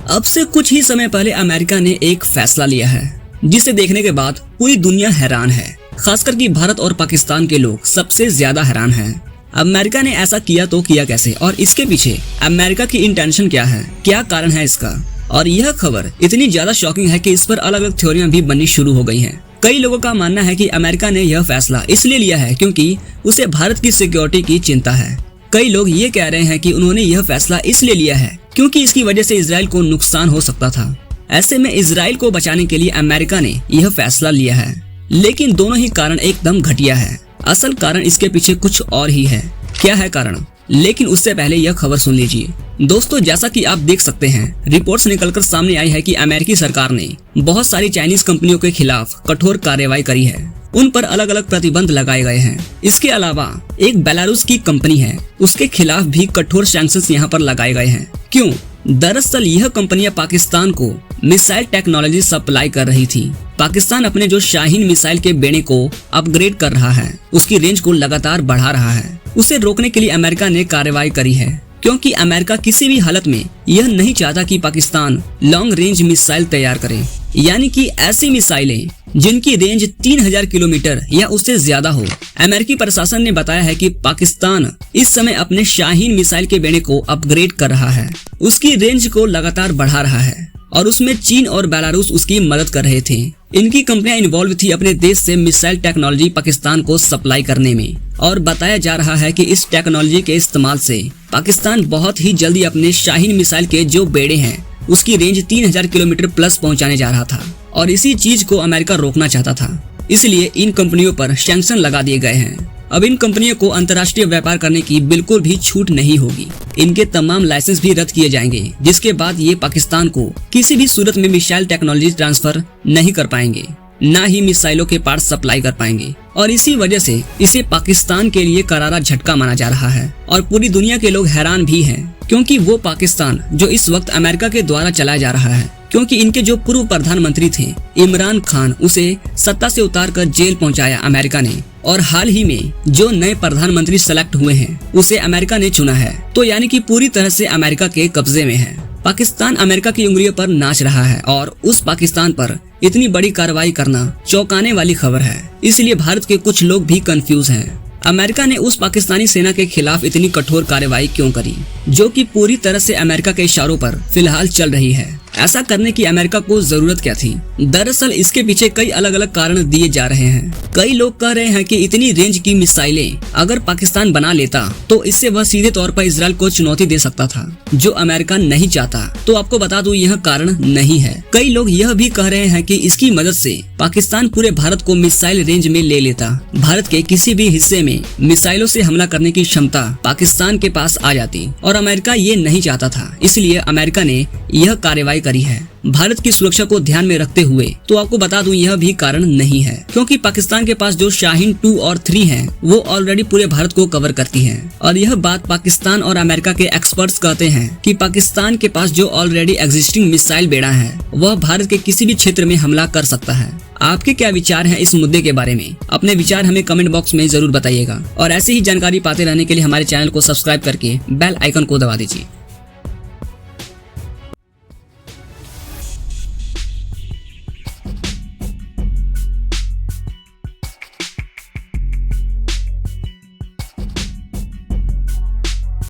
अब से कुछ ही समय पहले अमेरिका ने एक फैसला लिया है जिसे देखने के बाद पूरी दुनिया हैरान है, खासकर कि भारत और पाकिस्तान के लोग सबसे ज्यादा हैरान हैं। अमेरिका ने ऐसा किया तो किया कैसे और इसके पीछे अमेरिका की इंटेंशन क्या है, क्या कारण है इसका। और यह खबर इतनी ज्यादा शॉकिंग है कि इस पर अलग अलग थ्योरियां भी बननी शुरू हो गई हैं। कई लोगों का मानना है कि अमेरिका ने यह फैसला इसलिए लिया है क्योंकि उसे भारत की सिक्योरिटी की चिंता है। कई लोग ये कह रहे हैं कि उन्होंने यह फैसला इसलिए लिया है क्योंकि इसकी वजह से इजराइल को नुकसान हो सकता था। ऐसे में इजराइल को बचाने के लिए अमेरिका ने यह फैसला लिया है। लेकिन दोनों ही कारण एकदम घटिया है। असल कारण इसके पीछे कुछ और ही है। क्या है कारण? लेकिन उससे पहले यह खबर सुन लीजिए। दोस्तों, जैसा कि आप देख सकते हैं, रिपोर्ट्स निकलकर सामने आई है कि अमेरिकी सरकार ने बहुत सारी चाइनीज कंपनियों के खिलाफ कठोर कार्रवाई करी है। उन पर अलग अलग प्रतिबंध लगाए गए हैं। इसके अलावा एक बेलारूस की कंपनी है, उसके खिलाफ भी कठोर सैंक्शंस यहाँ पर लगाए गए हैं। क्यों? दरअसल यह कंपनियां पाकिस्तान को मिसाइल टेक्नोलॉजी सप्लाई कर रही थी। पाकिस्तान अपने जो शाहीन मिसाइल के बेड़े को अपग्रेड कर रहा है, उसकी रेंज को लगातार बढ़ा रहा है। उसे रोकने के लिए अमेरिका ने कार्रवाई करी है, क्योंकि अमेरिका किसी भी हालत में यह नहीं चाहता कि पाकिस्तान लॉन्ग रेंज मिसाइल तैयार करे, यानी कि ऐसी मिसाइलें जिनकी रेंज 3000 किलोमीटर या उससे ज्यादा हो। अमेरिकी प्रशासन ने बताया है कि पाकिस्तान इस समय अपने शाहीन मिसाइल के बेड़े को अपग्रेड कर रहा है, उसकी रेंज को लगातार बढ़ा रहा है और उसमें चीन और बेलारूस उसकी मदद कर रहे थे। इनकी कंपनियां इन्वॉल्व थी अपने देश से मिसाइल टेक्नोलॉजी पाकिस्तान को सप्लाई करने में, और बताया जा रहा है कि इस टेक्नोलॉजी के इस्तेमाल से पाकिस्तान बहुत ही जल्दी अपने शाहीन मिसाइल के जो बेड़े हैं उसकी रेंज 3000 किलोमीटर प्लस पहुंचाने जा रहा था, और इसी चीज को अमेरिका रोकना चाहता था। इसलिए इन कंपनियों पर सैंक्शन लगा दिए गए हैं। अब इन कंपनियों को अंतर्राष्ट्रीय व्यापार करने की बिल्कुल भी छूट नहीं होगी। इनके तमाम लाइसेंस भी रद्द किए जाएंगे, जिसके बाद ये पाकिस्तान को किसी भी सूरत में मिसाइल टेक्नोलॉजी ट्रांसफर नहीं कर पाएंगे, ना ही मिसाइलों के पार्ट्स सप्लाई कर पाएंगे। और इसी वजह से इसे पाकिस्तान के लिए करारा झटका माना जा रहा है। और पूरी दुनिया के लोग हैरान भी हैं, क्योंकि वो पाकिस्तान जो इस वक्त अमेरिका के द्वारा चलाया जा रहा है, क्योंकि इनके जो पूर्व प्रधानमंत्री थे इमरान खान, उसे सत्ता से उतारकर जेल पहुंचाया अमेरिका ने, और हाल ही में जो नए प्रधानमंत्री सेलेक्ट हुए हैं उसे अमेरिका ने चुना है। तो यानी कि पूरी तरह से अमेरिका के कब्जे में है। पाकिस्तान अमेरिका की उंगलियों पर नाच रहा है, और उस पाकिस्तान पर इतनी बड़ी कार्रवाई करना चौंकाने वाली खबर है। इसलिए भारत के कुछ लोग भी कंफ्यूज हैं। अमेरिका ने उस पाकिस्तानी सेना के खिलाफ इतनी कठोर कार्रवाई क्यों करी, जो कि पूरी तरह से अमेरिका के इशारों पर फिलहाल चल रही है। ऐसा करने की अमेरिका को जरूरत क्या थी? दरअसल इसके पीछे कई अलग अलग कारण दिए जा रहे हैं। कई लोग कह रहे हैं कि इतनी रेंज की मिसाइलें अगर पाकिस्तान बना लेता तो इससे वह सीधे तौर पर इजराइल को चुनौती दे सकता था, जो अमेरिका नहीं चाहता। तो आपको बता दूं, यह कारण नहीं है। कई लोग यह भी कह रहे हैं कि इसकी मदद से पाकिस्तान पूरे भारत को मिसाइल रेंज में ले लेता। भारत के किसी भी हिस्से में मिसाइलों से हमला करने की क्षमता पाकिस्तान के पास आ जाती, और अमेरिका ये नहीं चाहता था। इसलिए अमेरिका ने यह कार्रवाई करी है भारत की सुरक्षा को ध्यान में रखते हुए। तो आपको बता दूं, यह भी कारण नहीं है, क्योंकि पाकिस्तान के पास जो शाहीन 2 और 3 हैं, वो ऑलरेडी पूरे भारत को कवर करती हैं। और यह बात पाकिस्तान और अमेरिका के एक्सपर्ट्स कहते हैं कि पाकिस्तान के पास जो ऑलरेडी एग्जिस्टिंग मिसाइल बेड़ा है, वह भारत के किसी भी क्षेत्र में हमला कर सकता है। आपके क्या विचार हैं इस मुद्दे के बारे में? अपने विचार हमें कमेंट बॉक्स में जरूर बताइएगा, और ऐसी ही जानकारी पाते रहने के लिए हमारे चैनल को सब्सक्राइब करके बेल आइकन को दबा दीजिए।